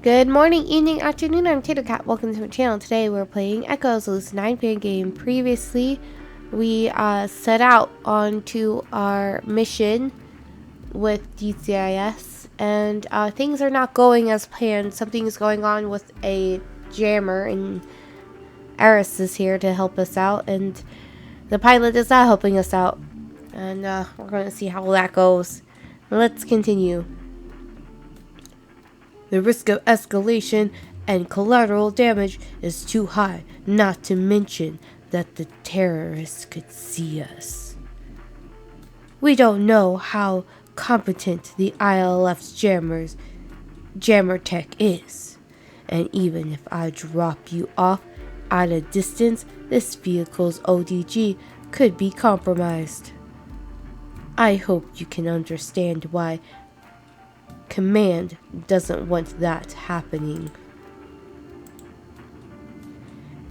Good morning, evening, afternoon. I'm Tatocat. Welcome to my channel. Today we're playing Echoes Lucid9 Fangame. Previously, we set out onto our mission with DCIS, and things are not going as planned. Something is going on with a jammer, and Eris is here to help us out, and the pilot is not helping us out. And we're going to see how that goes. Let's continue. The risk of escalation and collateral damage is too high, not to mention that the terrorists could see us. We don't know how competent the ILF's jammer tech is, and even if I drop you off at a distance, this vehicle's ODG could be compromised. I hope you can understand why Command doesn't want that happening.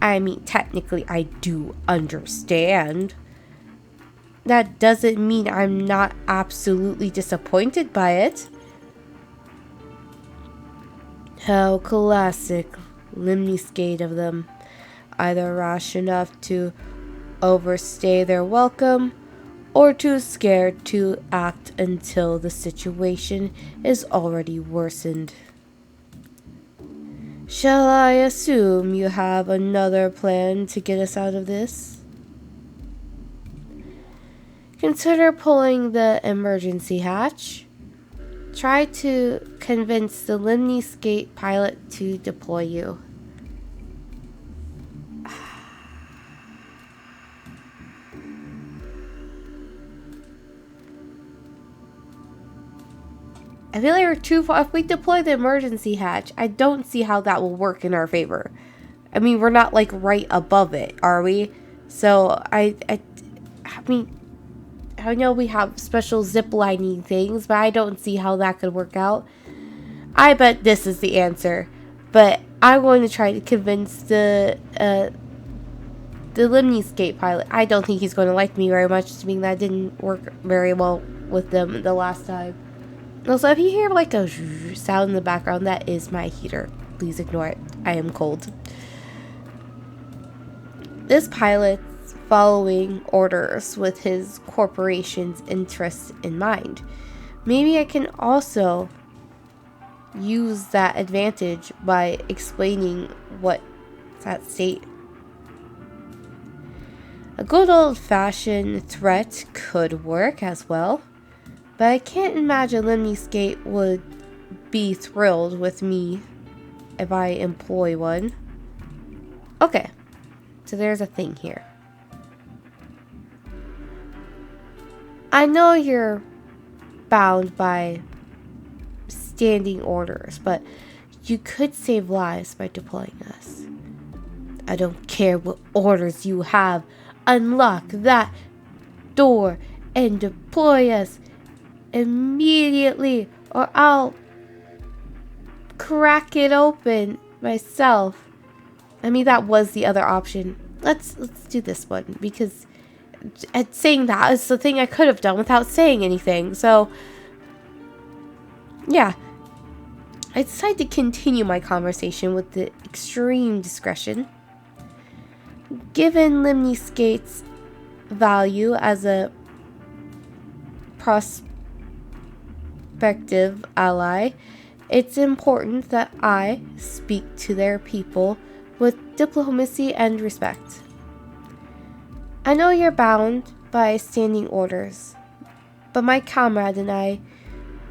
I mean, technically I do understand. That doesn't mean I'm not absolutely disappointed by it. How classic limniscate of them. Either rash enough to overstay their welcome, or too scared to act until the situation is already worsened. Shall I assume you have another plan to get us out of this? Consider pulling the emergency hatch. Try to convince the limniscate pilot to deploy you. I feel like we're too far. If we deploy the emergency hatch, I don't see how that will work in our favor. I mean, we're not like right above it, are we? So I mean, I know we have special zip lining things, but I don't see how that could work out. I bet this is the answer, but I'm going to try to convince the limniscate pilot. I don't think he's going to like me very much, being that didn't work very well with them the last time. Also, if you hear like a sound in the background, that is my heater. Please ignore it. I am cold. This pilot's following orders with his corporation's interests in mind. Maybe I can also use that advantage by explaining what's at stake. A good old-fashioned threat could work as well. But I can't imagine limniscate would be thrilled with me if I employ one. Okay, so there's a thing here. I know you're bound by standing orders, but you could save lives by deploying us. I don't care what orders you have. Unlock that door and deploy us immediately, or I'll crack it open myself. I mean, that was the other option. Let's do this one, because at saying that is the thing I could have done without saying anything. So yeah, I decided to continue my conversation with the extreme discretion. Given limniscate's value as a prospective ally, it's important that I speak to their people with diplomacy and respect. I know you're bound by standing orders, but my comrade and I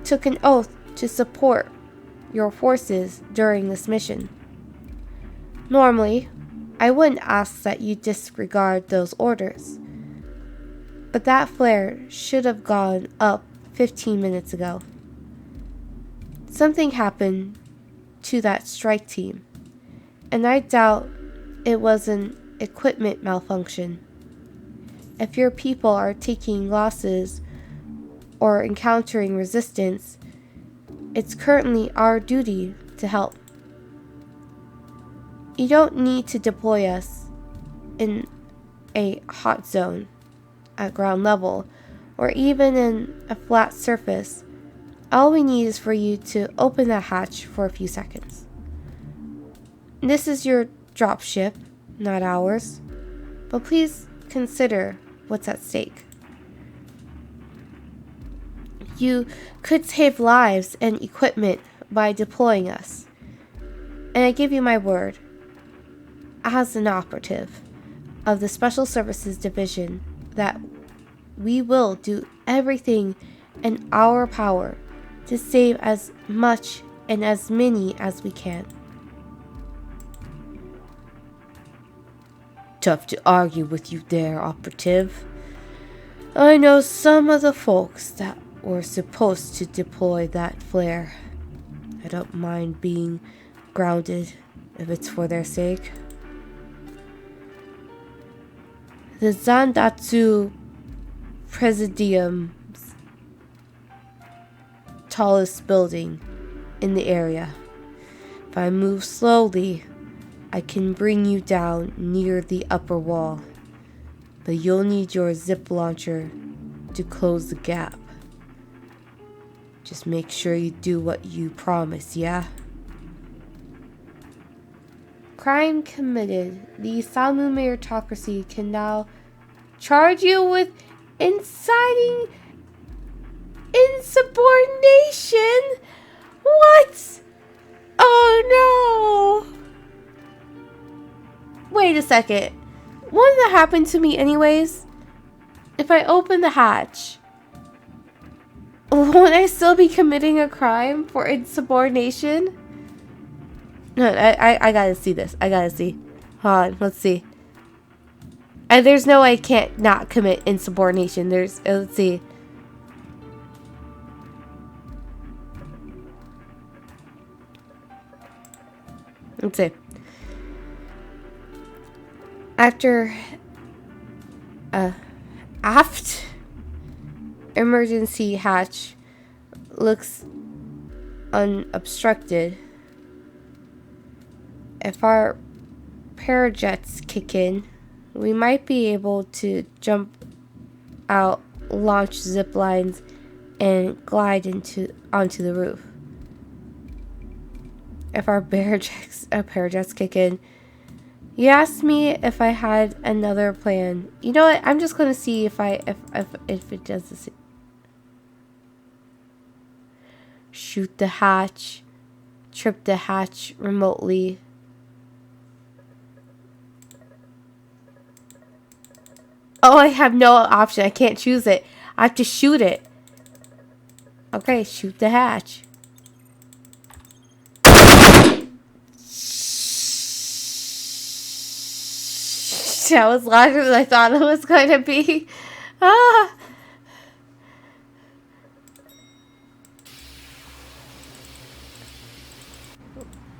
took an oath to support your forces during this mission. Normally, I wouldn't ask that you disregard those orders, but that flare should have gone up 15 minutes ago. Something happened to that strike team, and I doubt it was an equipment malfunction. If your people are taking losses or encountering resistance, it's currently our duty to help. You don't need to deploy us in a hot zone at ground level, or even in a flat surface. All we need is for you to open that hatch for a few seconds. This is your dropship, not ours. But please consider what's at stake. You could save lives and equipment by deploying us. And I give you my word, as an operative of the Special Services Division, that we will do everything in our power to save as much and as many as we can. Tough to argue with you there, operative. I know some of the folks that were supposed to deploy that flare. I don't mind being grounded if it's for their sake. The Zandatsu Presidium's tallest building in the area. If I move slowly, I can bring you down near the upper wall, but you'll need your zip launcher to close the gap. Just make sure you do what you promise, yeah? Crime committed. The Samu meritocracy can now charge you with inciting insubordination? What? Oh no! Wait a second. Wouldn't that happen to me anyways? If I open the hatch, won't I still be committing a crime for insubordination? No, I gotta see this. I gotta see. Hold on, let's see. There's no way I can't not commit insubordination. Let's see. Let's see. After aft emergency hatch looks unobstructed. If our parajets kick in, we might be able to jump out, launch zip lines, and glide onto the roof. If our parajets kick in, you asked me if I had another plan. You know what? I'm just gonna see if it does this. Shoot the hatch, trip the hatch remotely. Oh, I have no option. I can't choose it. I have to shoot it. Okay, shoot the hatch. That was larger than I thought it was going to be. Ah.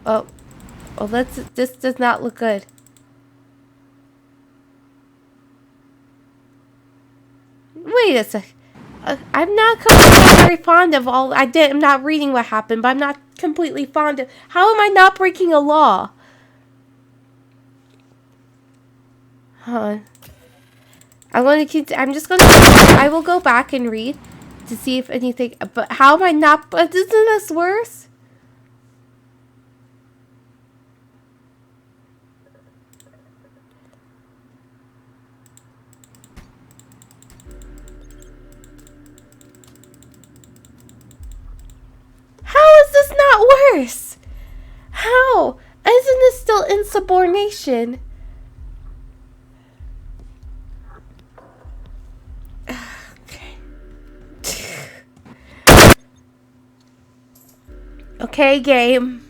Oh, this does not look good. Wait a sec. I'm not completely very fond of all. I'm not reading what happened, but I'm not completely fond of. How am I not breaking a law? Huh. I will go back and read to see if anything. But how am I not? But isn't this worse? How is this not worse? How? Isn't this still insubordination? Okay, game.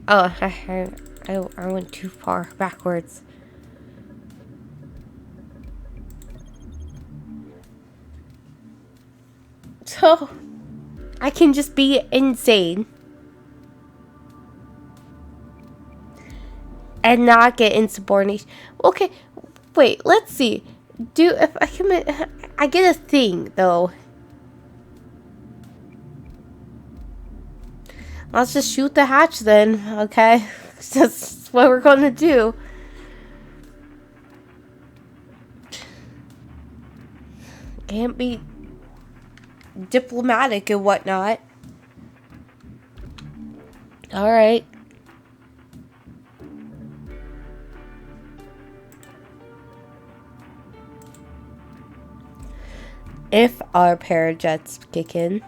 Oh, I went too far backwards. So, I can just be insane. And not get insubordination. Okay, wait, let's see. If I commit, I get a thing, though. Let's just shoot the hatch then, okay? That's what we're gonna do. can't be diplomatic and whatnot. Alright. If our parajets kick in.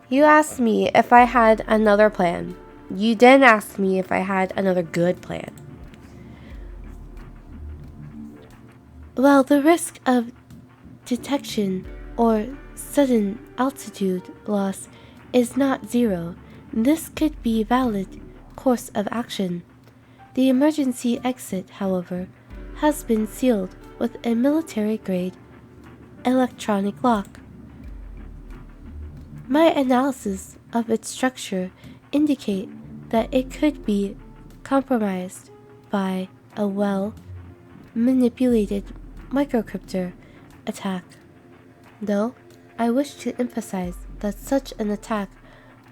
You asked me if I had another plan. You then asked me if I had another good plan. Well, the risk of detection or sudden altitude loss is not zero. This could be a valid course of action. The emergency exit, however, has been sealed with a military-grade electronic lock. My analysis of its structure indicate that it could be compromised by a well-manipulated microcryptor attack. Though, I wish to emphasize that such an attack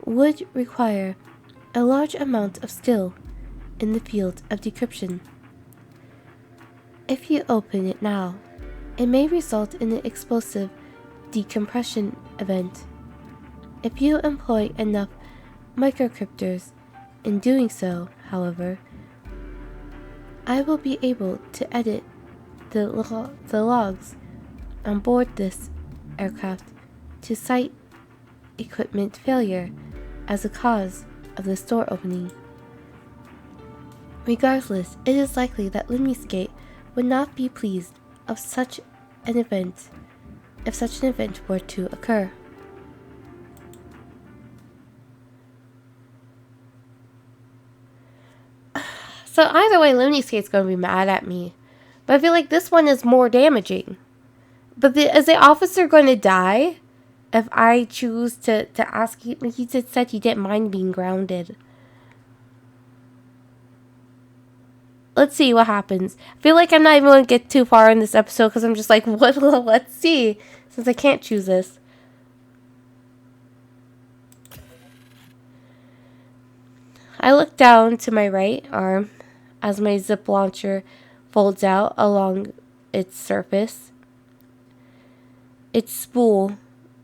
would require a large amount of skill in the field of decryption. If you open it now, it may result in an explosive decompression event. If you employ enough microcryptors in doing so, however, I will be able to edit the logs on board this aircraft to cite equipment failure as a cause of the store opening. Regardless, it is likely that Lemniscate would not be pleased of such an event if such an event were to occur. So either way, Lemniscate's going to be mad at me. But I feel like this one is more damaging. But is the officer going to die if I choose to ask him? He just said he didn't mind being grounded. Let's see what happens. I feel like I'm not even going to get too far in this episode because I'm just like, what? Let's see. Since I can't choose this. I look down to my right arm as my zip launcher folds out along its surface. Its spool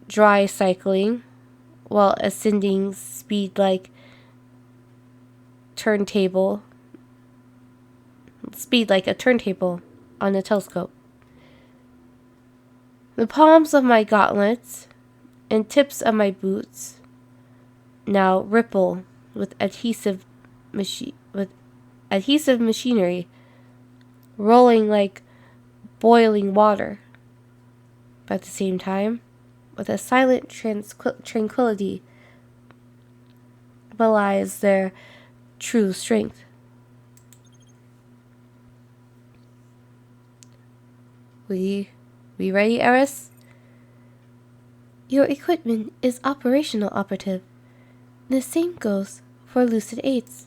dry cycling while ascending speed like a turntable on a telescope. The palms of my gauntlets and tips of my boots now ripple with adhesive machinery, rolling like boiling water. But at the same time, with a silent tranquility, belies their true strength. We ready, Eris? Your equipment is operational, operative. The same goes for Lucid 8s.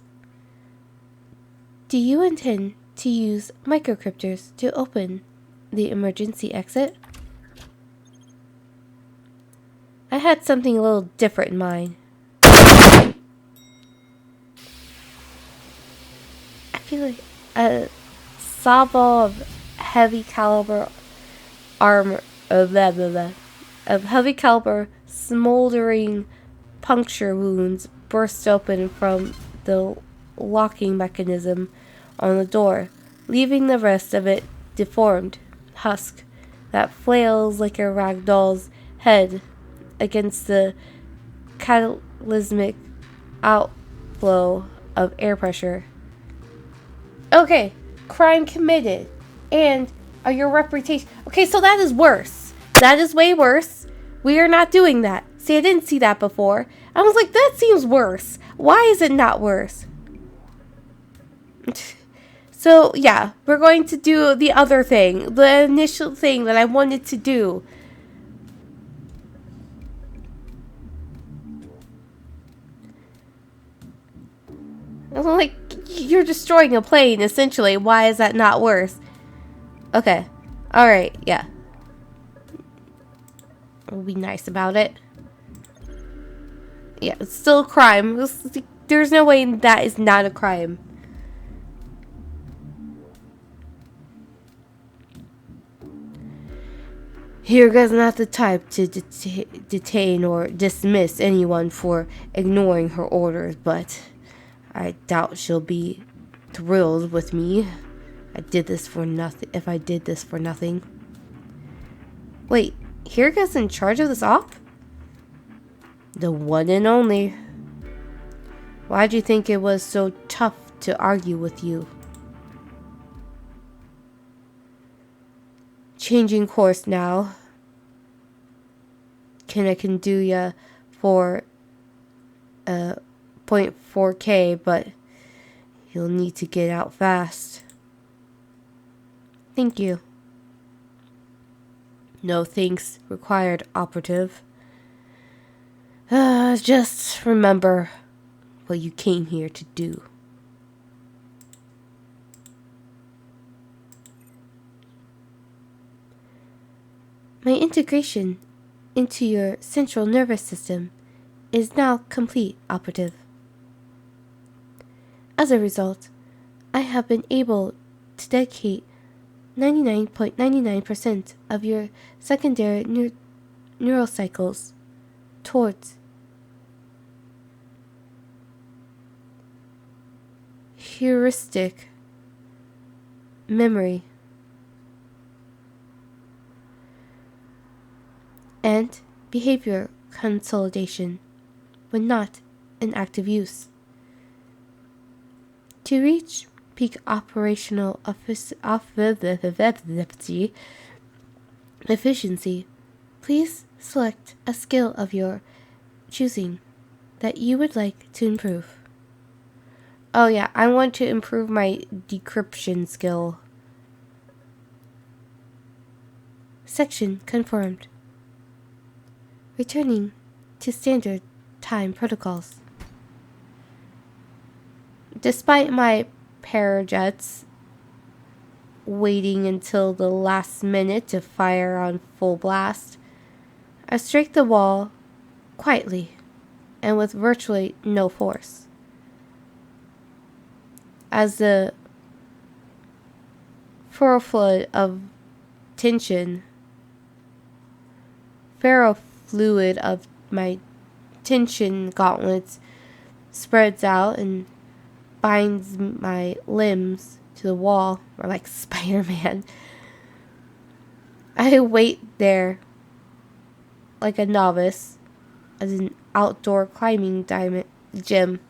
Do you intend to use microcryptors to open the emergency exit? I had something a little different in mind. I feel like a sawball of heavy caliber heavy caliber smoldering puncture wounds burst open from the locking mechanism on the door, leaving the rest of it deformed husk that flails like a ragdoll's head against the cataclysmic outflow of air pressure. Okay, crime committed. And your reputation. Okay, so that is worse. That is way worse. We are not doing that. See, I didn't see that before. I was like, that seems worse. Why is it not worse? So, yeah, we're going to do the other thing. The initial thing that I wanted to do. I'm like, you're destroying a plane, essentially. Why is that not worse? Okay. Alright, yeah. We'll be nice about it. Yeah, it's still a crime. There's no way that is not a crime. Hirga's not the type to detain or dismiss anyone for ignoring her orders, but I doubt she'll be thrilled with me. I did this for nothing. If I did this for nothing. Wait, Hirga's in charge of this op? The one and only. Why'd you think it was so tough to argue with you? Changing course now. I can do ya for 0.4k, but you'll need to get out fast. Thank you. No thanks required, operative. Just remember what you came here to do. My integration into your central nervous system is now complete, operative. As a result, I have been able to dedicate 99.99% of your secondary neural cycles towards heuristic memory and behavior consolidation when not in active use. To reach peak operational efficiency, please select a skill of your choosing that you would like to improve. Oh yeah, I want to improve my decryption skill. Section confirmed. Returning to standard time protocols. Despite my parajets waiting until the last minute to fire on full blast, I strike the wall quietly and with virtually no force. As the ferrofluid of tension, ferrofluid of my tension gauntlets spreads out and binds my limbs to the wall, or like Spider-Man. I wait there like a novice at an outdoor climbing gym.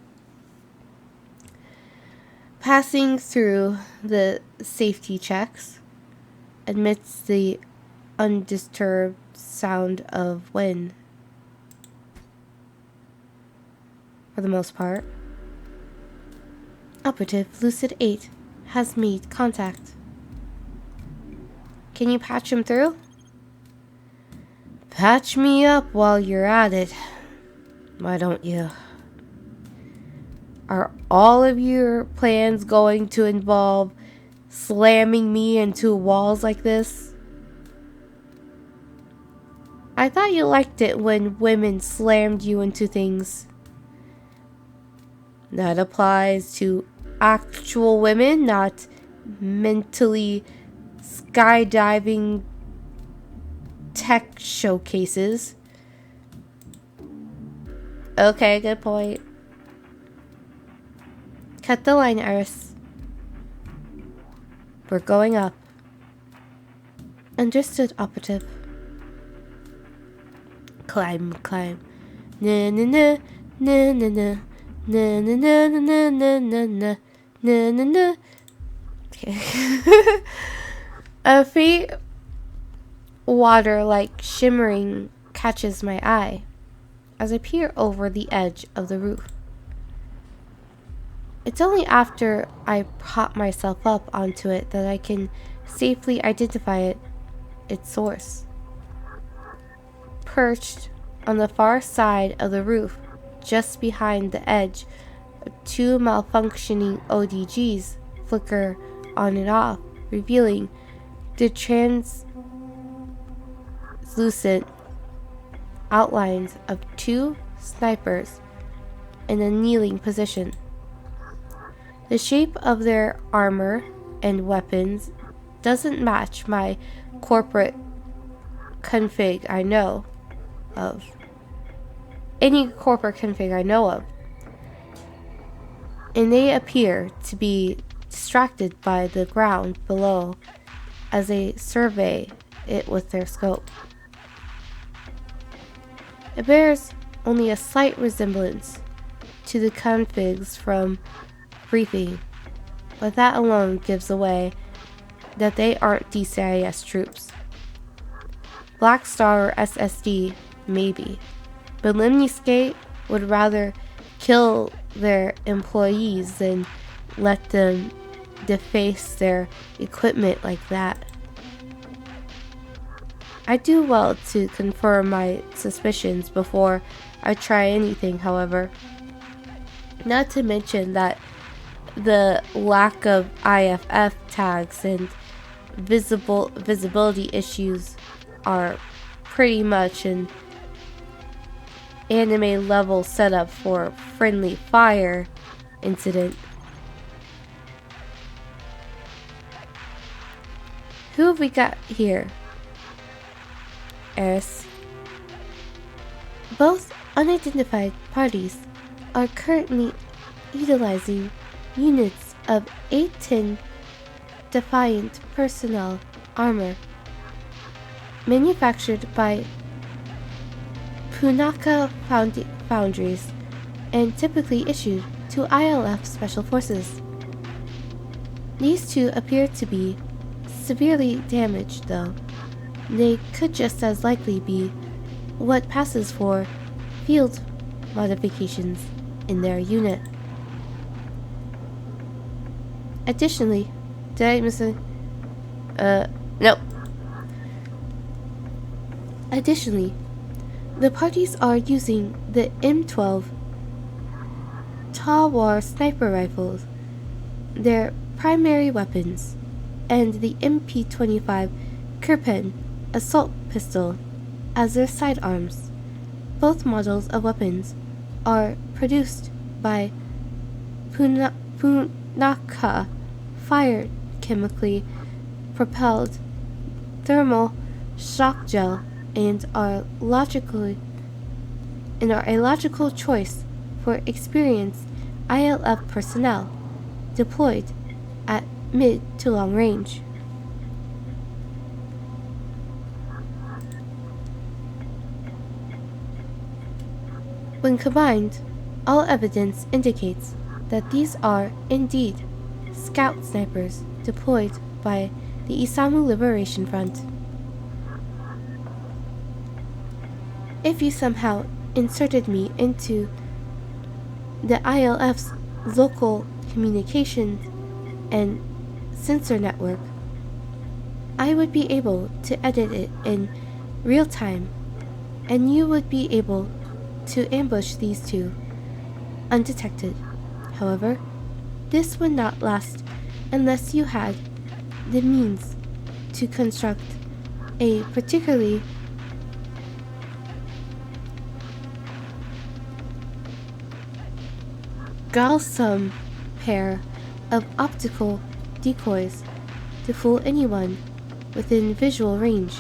Passing through the safety checks amidst the undisturbed sound of wind. For the most part. Operative Lucid9 has made contact. Can you patch him through? Patch me up while you're at it. Why don't you? Are all of your plans going to involve slamming me into walls like this? I thought you liked it when women slammed you into things. That applies to actual women, not mentally skydiving tech showcases. Okay, good point. Cut the line, Iris. We're going up. Understood, operative. Climb, climb. Na na na na na na. Na na na na na na na na na na. Okay. A faint water like shimmering catches my eye as I peer over the edge of the roof. It's only after I prop myself up onto it that I can safely identify its source. Perched on the far side of the roof, just behind the edge, two malfunctioning ODGs flicker on and off, revealing the translucent outlines of two snipers in a kneeling position. The shape of their armor and weapons doesn't match my corporate config I know of. Any corporate config I know of. And they appear to be distracted by the ground below as they survey it with their scope. It bears only a slight resemblance to the configs from briefing, but that alone gives away that they aren't DCIS troops. Black Star or SSD, maybe, but Lemniscate would rather kill their employees than let them deface their equipment like that. I do well to confirm my suspicions before I try anything, however. Not to mention that the lack of IFF tags and visibility issues are pretty much an anime level setup for friendly fire incident. Who have we got here? Eris. Both unidentified parties are currently utilizing units of 810 Defiant personnel armor manufactured by Punaka Foundries and typically issued to ILF Special Forces. These two appear to be severely damaged, though. They could just as likely be what passes for field modifications in their unit. Additionally, did I miss it? No. Additionally, the parties are using the M12 Tawar sniper rifles, their primary weapons, and the MP25 Kirpen assault pistol as their sidearms. Both models of weapons are produced by Punaka fire chemically propelled thermal shock gel and are a logical choice for experienced ILF personnel deployed at mid to long range. When combined, all evidence indicates that these are indeed scout snipers deployed by the Isamu Liberation Front. If you somehow inserted me into the ILF's local communications and sensor network, I would be able to edit it in real time, and you would be able to ambush these two undetected. However, this would not last unless you had the means to construct a particularly galsome pair of optical decoys to fool anyone within visual range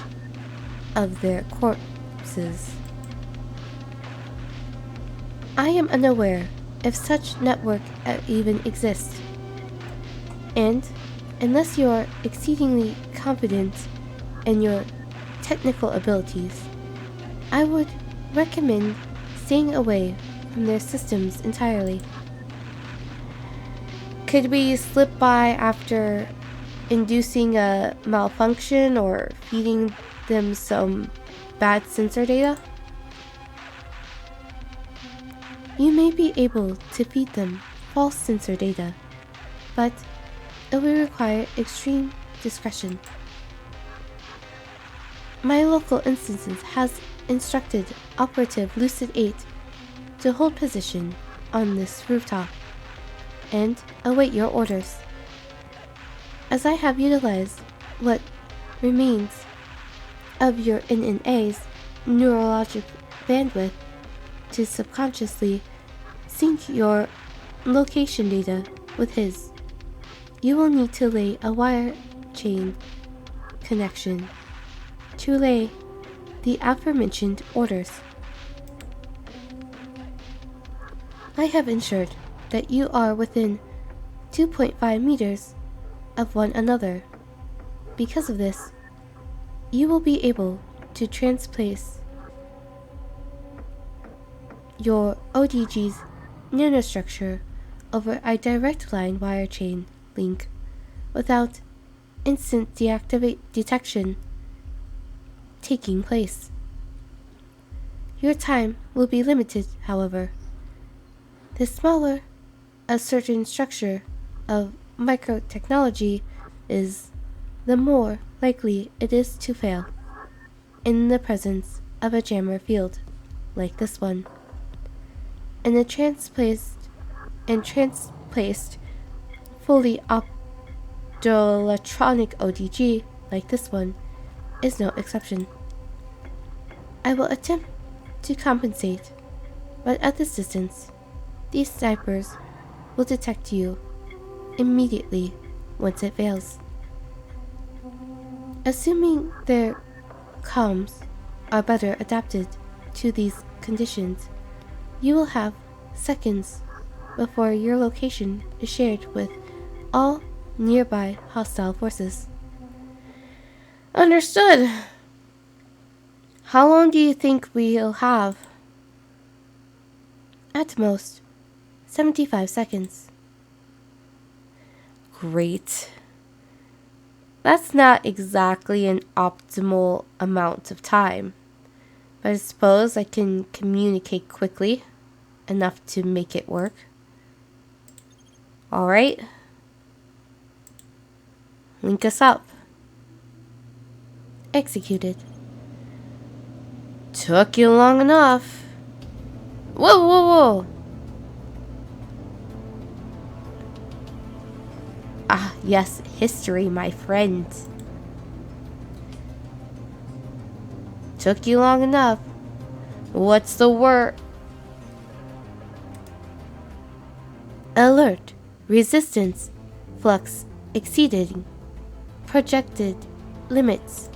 of their corpses. I am unaware if such network even exists, and unless you are exceedingly confident in your technical abilities, I would recommend staying away from their systems entirely. Could we slip by after inducing a malfunction or feeding them some bad sensor data? You may be able to feed them false sensor data, but it will require extreme discretion. My local instances has instructed Operative Lucid9 to hold position on this rooftop and await your orders. As I have utilized what remains of your NNA's neurologic bandwidth to subconsciously sync your location data with his, you will need to lay a wire chain connection to relay the aforementioned orders. I have ensured that you are within 2.5 meters of one another. Because of this, you will be able to transplace your ODG's nanostructure over a direct line wire chain link without instant detection taking place. Your time will be limited, however. The smaller a certain structure of microtechnology is, the more likely it is to fail in the presence of a jammer field like this one. And the transplaced fully optoelectronic ODG like this one is no exception. I will attempt to compensate, but at this distance, these snipers will detect you immediately once it fails. Assuming their comms are better adapted to these conditions, you will have seconds before your location is shared with all nearby hostile forces. Understood. How long do you think we'll have? At most, 75 seconds. Great. That's not exactly an optimal amount of time, but I suppose I can communicate quickly enough to make it work. Alright. Link us up. Executed. Took you long enough. Whoa, whoa, whoa. Ah, yes, history, my friend. Took you long enough. What's the word? Alert. Resistance. Flux exceeding projected limits.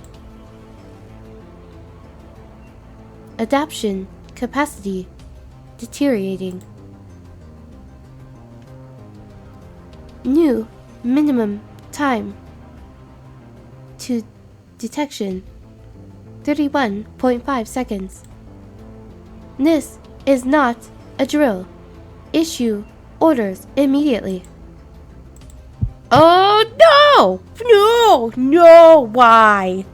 Adaptation capacity deteriorating. New minimum time to detection 31.5 seconds. This is not a drill. Issue orders immediately. Oh no! No! No! Why?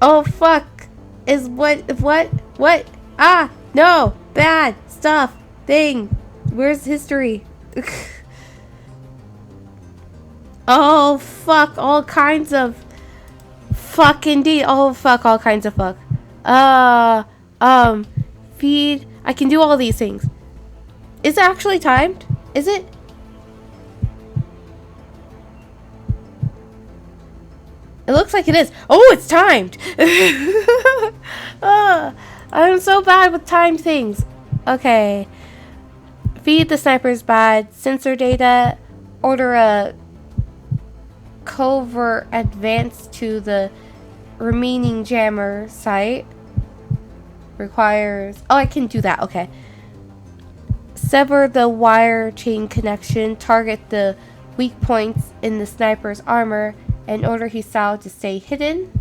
Oh fuck! Is what? Ah! No! Bad stuff! Thing! Where's history? Oh fuck! All kinds of fuck indeed! Oh fuck! All kinds of fuck. Feed. I can do all these things. Is it actually timed? Is it? It looks like it is. Oh, it's timed. I'm so bad with timed things. Okay. Feed the snipers bad. Sensor data. Order a covert advance to the remaining jammer site. Requires... Oh, I can do that. Okay. Sever the wire chain connection. Target the weak points in the sniper's armor and order Hisao to stay hidden.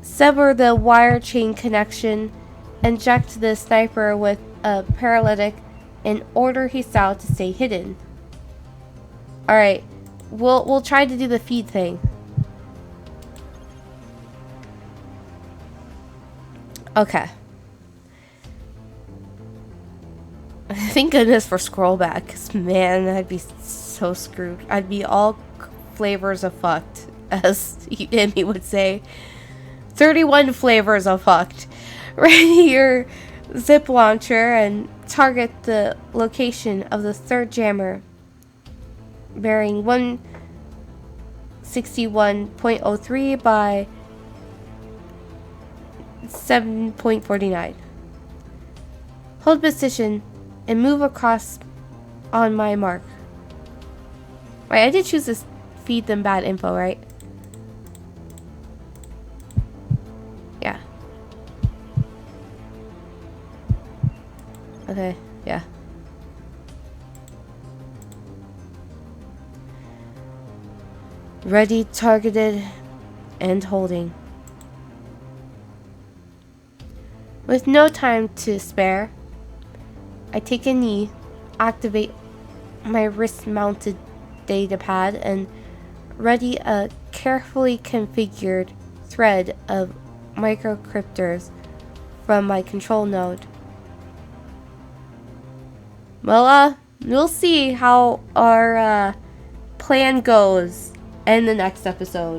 Sever the wire chain connection. Inject the sniper with a paralytic and order Hisao to stay hidden. Alright. We'll try to do the feed thing. Okay. Thank goodness for scroll back, 'cause man, I'd be so screwed. I'd be all flavors of fucked, as Emmy would say. 31 flavors of fucked. Ready your zip launcher and target the location of the third jammer, bearing 161.03 by 7.49. Hold position and move across on my mark. Right, I did choose to feed them bad info, right? Yeah. Okay, yeah. Ready, targeted, and holding. With no time to spare, I take a knee, activate my wrist-mounted datapad, and ready a carefully configured thread of microcryptors from my control node. Well, we'll see how our plan goes in the next episode.